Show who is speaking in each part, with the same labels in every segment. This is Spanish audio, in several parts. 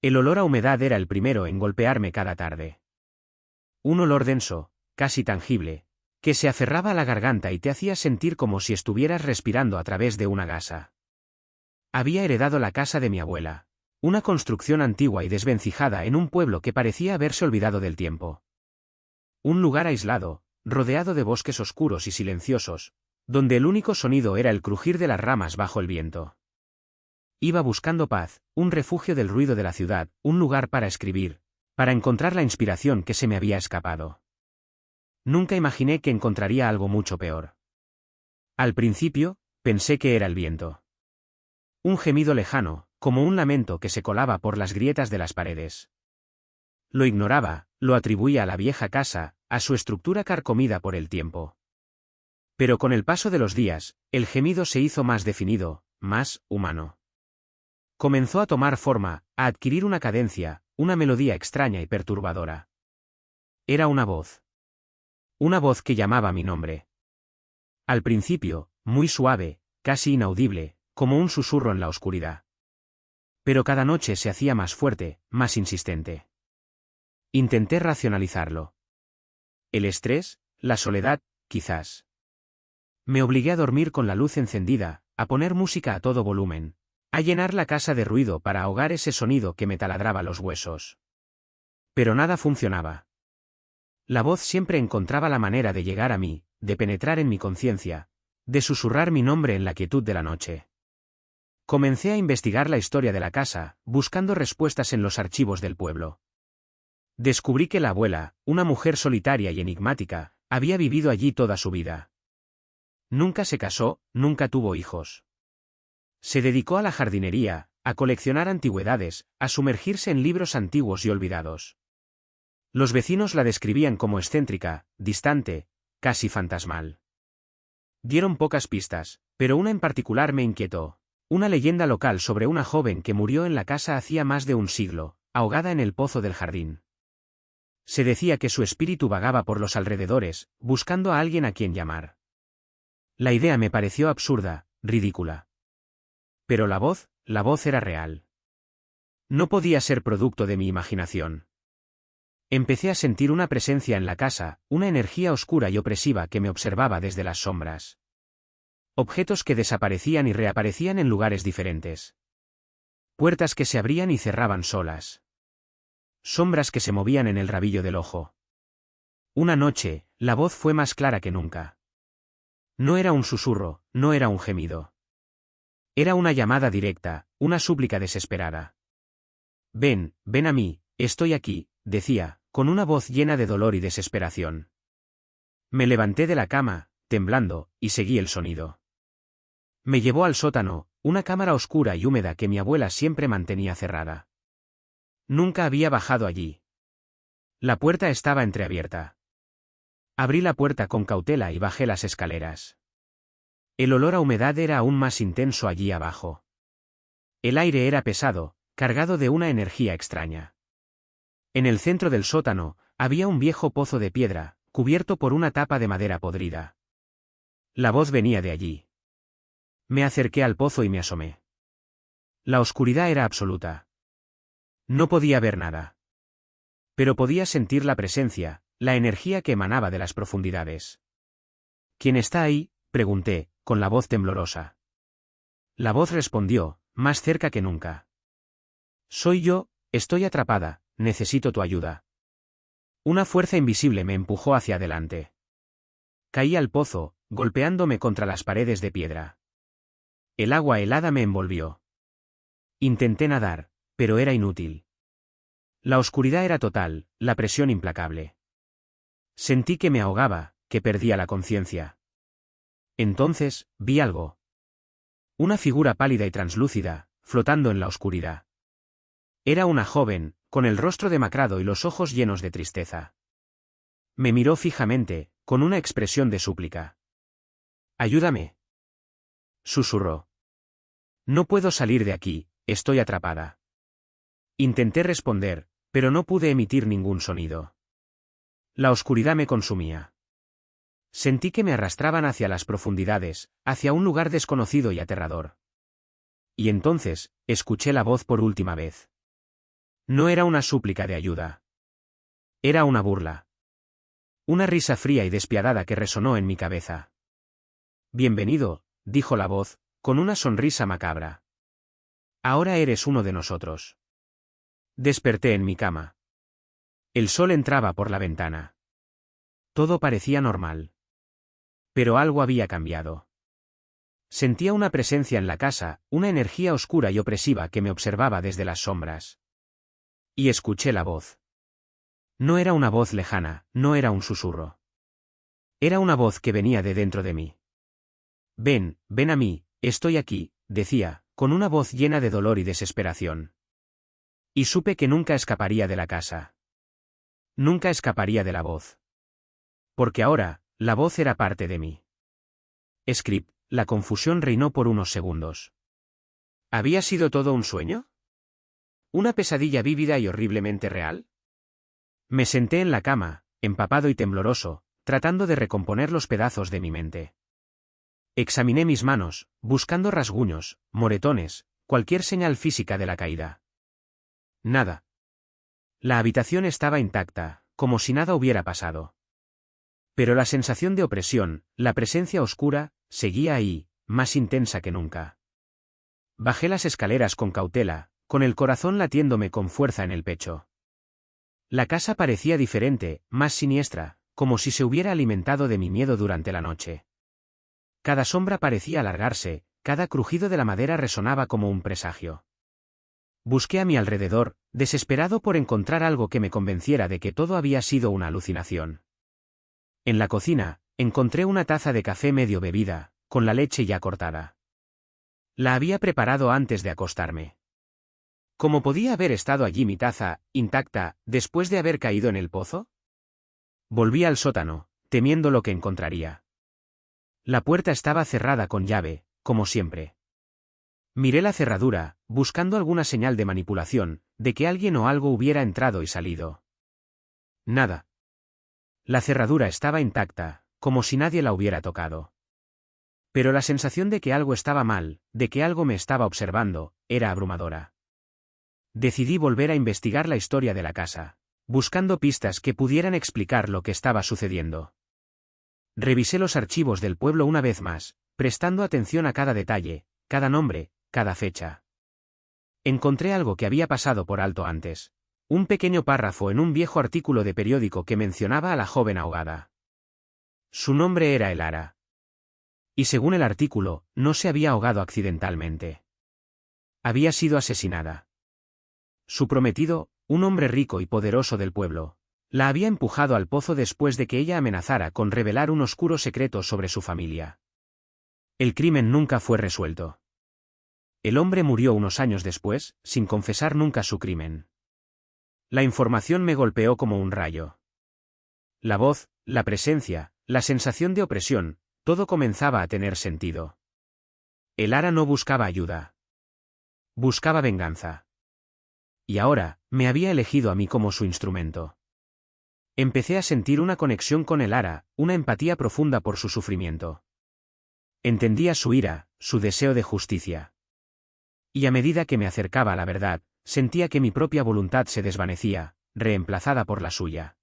Speaker 1: El olor a humedad era el primero en golpearme cada tarde. Un olor denso, casi tangible, que se aferraba a la garganta y te hacía sentir como si estuvieras respirando a través de una gasa. Había heredado la casa de mi abuela, una construcción antigua y desvencijada en un pueblo que parecía haberse olvidado del tiempo. Un lugar aislado, rodeado de bosques oscuros y silenciosos, donde el único sonido era el crujir de las ramas bajo el viento. Iba buscando paz, un refugio del ruido de la ciudad, un lugar para escribir, para encontrar la inspiración que se me había escapado. Nunca imaginé que encontraría algo mucho peor. Al principio, pensé que era el viento. Un gemido lejano, como un lamento que se colaba por las grietas de las paredes. Lo ignoraba, lo atribuía a la vieja casa, a su estructura carcomida por el tiempo. Pero con el paso de los días, el gemido se hizo más definido, más humano. Comenzó a tomar forma, a adquirir una cadencia, una melodía extraña y perturbadora. Era una voz. Una voz que llamaba mi nombre. Al principio, muy suave, casi inaudible, como un susurro en la oscuridad. Pero cada noche se hacía más fuerte, más insistente. Intenté racionalizarlo. El estrés, la soledad, quizás. Me obligué a dormir con la luz encendida, a poner música a todo volumen, a llenar la casa de ruido para ahogar ese sonido que me taladraba los huesos. Pero nada funcionaba. La voz siempre encontraba la manera de llegar a mí, de penetrar en mi conciencia, de susurrar mi nombre en la quietud de la noche. Comencé a investigar la historia de la casa, buscando respuestas en los archivos del pueblo. Descubrí que la abuela, una mujer solitaria y enigmática, había vivido allí toda su vida. Nunca se casó, nunca tuvo hijos. Se dedicó a la jardinería, a coleccionar antigüedades, a sumergirse en libros antiguos y olvidados. Los vecinos la describían como excéntrica, distante, casi fantasmal. Dieron pocas pistas, pero una en particular me inquietó. Una leyenda local sobre una joven que murió en la casa hacía más de un siglo, ahogada en el pozo del jardín. Se decía que su espíritu vagaba por los alrededores, buscando a alguien a quien llamar. La idea me pareció absurda, ridícula. Pero la voz era real. No podía ser producto de mi imaginación. Empecé a sentir una presencia en la casa, una energía oscura y opresiva que me observaba desde las sombras. Objetos que desaparecían y reaparecían en lugares diferentes. Puertas que se abrían y cerraban solas. Sombras que se movían en el rabillo del ojo. Una noche, la voz fue más clara que nunca. No era un susurro, no era un gemido. Era una llamada directa, una súplica desesperada. Ven, ven a mí, estoy aquí, decía, con una voz llena de dolor y desesperación. Me levanté de la cama, temblando, y seguí el sonido. Me llevó al sótano, una cámara oscura y húmeda que mi abuela siempre mantenía cerrada. Nunca había bajado allí. La puerta estaba entreabierta. Abrí la puerta con cautela y bajé las escaleras. El olor a humedad era aún más intenso allí abajo. El aire era pesado, cargado de una energía extraña. En el centro del sótano, había un viejo pozo de piedra, cubierto por una tapa de madera podrida. La voz venía de allí. Me acerqué al pozo y me asomé. La oscuridad era absoluta. No podía ver nada. Pero podía sentir la presencia, la energía que emanaba de las profundidades. ¿Quién está ahí?, pregunté, con la voz temblorosa. La voz respondió, más cerca que nunca. Soy yo, estoy atrapada, necesito tu ayuda. Una fuerza invisible me empujó hacia adelante. Caí al pozo, golpeándome contra las paredes de piedra. El agua helada me envolvió. Intenté nadar, pero era inútil. La oscuridad era total, la presión implacable. Sentí que me ahogaba, que perdía la conciencia. Entonces, vi algo. Una figura pálida y translúcida, flotando en la oscuridad. Era una joven, con el rostro demacrado y los ojos llenos de tristeza. Me miró fijamente, con una expresión de súplica. «Ayúdame», susurró. «No puedo salir de aquí, estoy atrapada». Intenté responder, pero no pude emitir ningún sonido. La oscuridad me consumía. Sentí que me arrastraban hacia las profundidades, hacia un lugar desconocido y aterrador. Y entonces, escuché la voz por última vez. No era una súplica de ayuda. Era una burla. Una risa fría y despiadada que resonó en mi cabeza. Bienvenido, dijo la voz, con una sonrisa macabra. Ahora eres uno de nosotros. Desperté en mi cama. El sol entraba por la ventana. Todo parecía normal. Pero algo había cambiado. Sentía una presencia en la casa, una energía oscura y opresiva que me observaba desde las sombras. Y escuché la voz. No era una voz lejana, no era un susurro. Era una voz que venía de dentro de mí. Ven, ven a mí, estoy aquí, decía, con una voz llena de dolor y desesperación. Y supe que nunca escaparía de la casa. Nunca escaparía de la voz. Porque ahora, la voz era parte de mí. Script, la confusión reinó por unos segundos. ¿Había sido todo un sueño? ¿Una pesadilla vívida y horriblemente real? Me senté en la cama, empapado y tembloroso, tratando de recomponer los pedazos de mi mente. Examiné mis manos, buscando rasguños, moretones, cualquier señal física de la caída. Nada. La habitación estaba intacta, como si nada hubiera pasado. Pero la sensación de opresión, la presencia oscura, seguía ahí, más intensa que nunca. Bajé las escaleras con cautela, con el corazón latiéndome con fuerza en el pecho. La casa parecía diferente, más siniestra, como si se hubiera alimentado de mi miedo durante la noche. Cada sombra parecía alargarse, cada crujido de la madera resonaba como un presagio. Busqué a mi alrededor, desesperado por encontrar algo que me convenciera de que todo había sido una alucinación. En la cocina, encontré una taza de café medio bebida, con la leche ya cortada. La había preparado antes de acostarme. ¿Cómo podía haber estado allí mi taza, intacta, después de haber caído en el pozo? Volví al sótano, temiendo lo que encontraría. La puerta estaba cerrada con llave, como siempre. Miré la cerradura, buscando alguna señal de manipulación, de que alguien o algo hubiera entrado y salido. Nada. La cerradura estaba intacta, como si nadie la hubiera tocado. Pero la sensación de que algo estaba mal, de que algo me estaba observando, era abrumadora. Decidí volver a investigar la historia de la casa, buscando pistas que pudieran explicar lo que estaba sucediendo. Revisé los archivos del pueblo una vez más, prestando atención a cada detalle, cada nombre, cada fecha. Encontré algo que había pasado por alto antes. Un pequeño párrafo en un viejo artículo de periódico que mencionaba a la joven ahogada. Su nombre era Elara. Y según el artículo, no se había ahogado accidentalmente. Había sido asesinada. Su prometido, un hombre rico y poderoso del pueblo, la había empujado al pozo después de que ella amenazara con revelar un oscuro secreto sobre su familia. El crimen nunca fue resuelto. El hombre murió unos años después, sin confesar nunca su crimen. La información me golpeó como un rayo. La voz, la presencia, la sensación de opresión, todo comenzaba a tener sentido. Elara no buscaba ayuda. Buscaba venganza. Y ahora, me había elegido a mí como su instrumento. Empecé a sentir una conexión con Elara, una empatía profunda por su sufrimiento. Entendía su ira, su deseo de justicia. Y a medida que me acercaba a la verdad, sentía que mi propia voluntad se desvanecía, reemplazada por la suya.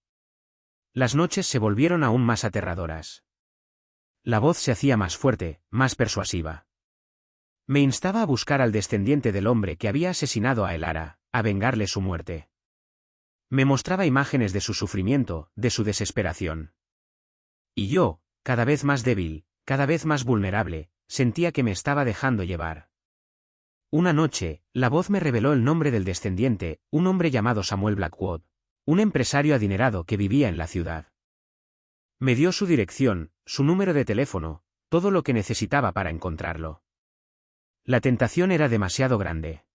Speaker 1: Las noches se volvieron aún más aterradoras. La voz se hacía más fuerte, más persuasiva. Me instaba a buscar al descendiente del hombre que había asesinado a Elara, a vengarle su muerte. Me mostraba imágenes de su sufrimiento, de su desesperación. Y yo, cada vez más débil, cada vez más vulnerable, sentía que me estaba dejando llevar. Una noche, la voz me reveló el nombre del descendiente, un hombre llamado Samuel Blackwood, un empresario adinerado que vivía en la ciudad. Me dio su dirección, su número de teléfono, todo lo que necesitaba para encontrarlo. La tentación era demasiado grande.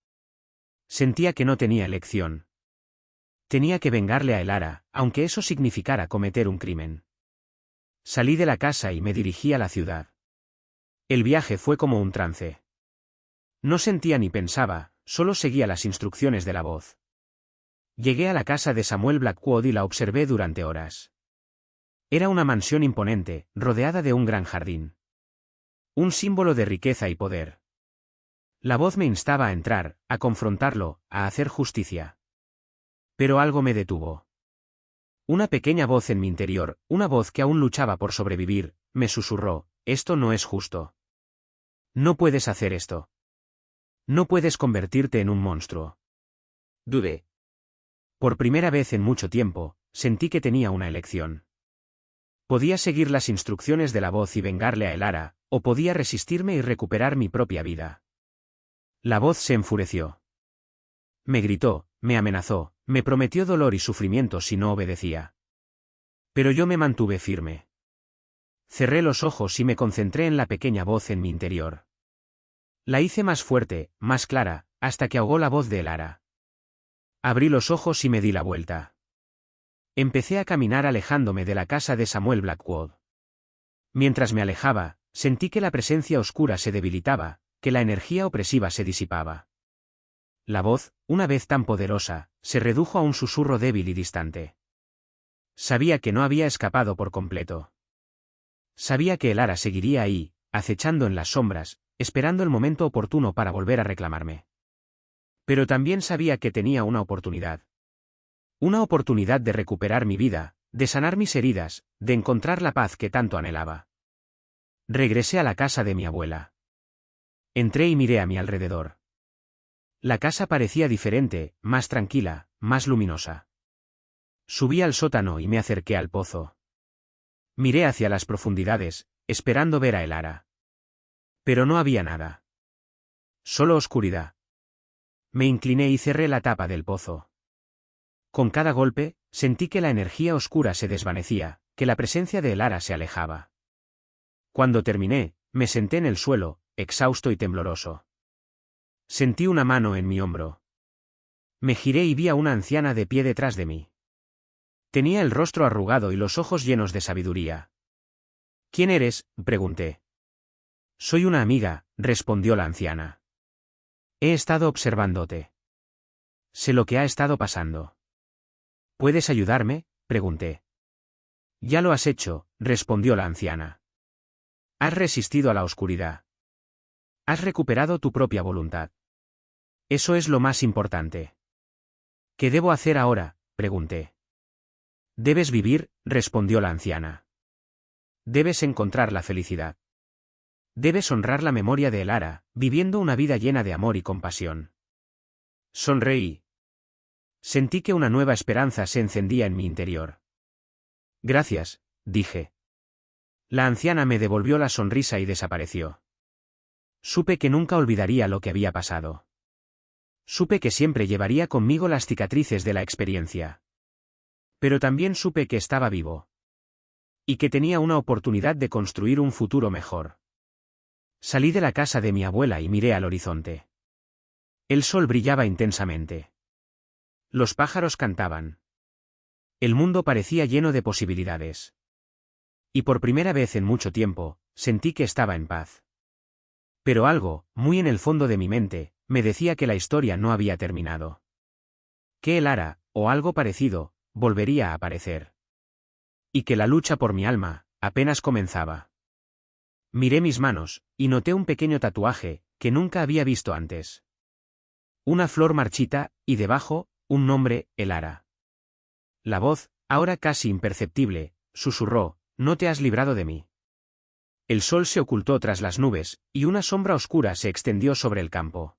Speaker 1: Sentía que no tenía elección. Tenía que vengarle a Elara, aunque eso significara cometer un crimen. Salí de la casa y me dirigí a la ciudad. El viaje fue como un trance. No sentía ni pensaba, solo seguía las instrucciones de la voz. Llegué a la casa de Samuel Blackwood y la observé durante horas. Era una mansión imponente, rodeada de un gran jardín. Un símbolo de riqueza y poder. La voz me instaba a entrar, a confrontarlo, a hacer justicia. Pero algo me detuvo. Una pequeña voz en mi interior, una voz que aún luchaba por sobrevivir, me susurró: esto no es justo. No puedes hacer esto. No puedes convertirte en un monstruo. Dudé. Por primera vez en mucho tiempo, sentí que tenía una elección. Podía seguir las instrucciones de la voz y vengarle a Elara, o podía resistirme y recuperar mi propia vida. La voz se enfureció. Me gritó, me amenazó, me prometió dolor y sufrimiento si no obedecía. Pero yo me mantuve firme. Cerré los ojos y me concentré en la pequeña voz en mi interior. La hice más fuerte, más clara, hasta que ahogó la voz de Elara. Abrí los ojos y me di la vuelta. Empecé a caminar alejándome de la casa de Samuel Blackwood. Mientras me alejaba, sentí que la presencia oscura se debilitaba, que la energía opresiva se disipaba. La voz, una vez tan poderosa, se redujo a un susurro débil y distante. Sabía que no había escapado por completo. Sabía que Elara seguiría ahí, acechando en las sombras, esperando el momento oportuno para volver a reclamarme. Pero también sabía que tenía una oportunidad. Una oportunidad de recuperar mi vida, de sanar mis heridas, de encontrar la paz que tanto anhelaba. Regresé a la casa de mi abuela. Entré y miré a mi alrededor. La casa parecía diferente, más tranquila, más luminosa. Subí al sótano y me acerqué al pozo. Miré hacia las profundidades, esperando ver a Elara. Pero no había nada. Solo oscuridad. Me incliné y cerré la tapa del pozo. Con cada golpe, sentí que la energía oscura se desvanecía, que la presencia de Elara se alejaba. Cuando terminé, me senté en el suelo, exhausto y tembloroso. Sentí una mano en mi hombro. Me giré y vi a una anciana de pie detrás de mí. Tenía el rostro arrugado y los ojos llenos de sabiduría. ¿Quién eres?, pregunté. Soy una amiga, respondió la anciana. He estado observándote. Sé lo que ha estado pasando. ¿Puedes ayudarme?, pregunté. Ya lo has hecho, respondió la anciana. Has resistido a la oscuridad. Has recuperado tu propia voluntad. Eso es lo más importante. ¿Qué debo hacer ahora?, pregunté. Debes vivir, respondió la anciana. Debes encontrar la felicidad. Debes honrar la memoria de Elara, viviendo una vida llena de amor y compasión. Sonreí. Sentí que una nueva esperanza se encendía en mi interior. Gracias, dije. La anciana me devolvió la sonrisa y desapareció. Supe que nunca olvidaría lo que había pasado. Supe que siempre llevaría conmigo las cicatrices de la experiencia. Pero también supe que estaba vivo. Y que tenía una oportunidad de construir un futuro mejor. Salí de la casa de mi abuela y miré al horizonte. El sol brillaba intensamente. Los pájaros cantaban. El mundo parecía lleno de posibilidades. Y por primera vez en mucho tiempo, sentí que estaba en paz. Pero algo, muy en el fondo de mi mente, me decía que la historia no había terminado. Que Elara, o algo parecido, volvería a aparecer. Y que la lucha por mi alma, apenas comenzaba. Miré mis manos, y noté un pequeño tatuaje, que nunca había visto antes. Una flor marchita, y debajo, un nombre, Elara. La voz, ahora casi imperceptible, susurró: no te has librado de mí. El sol se ocultó tras las nubes, y una sombra oscura se extendió sobre el campo.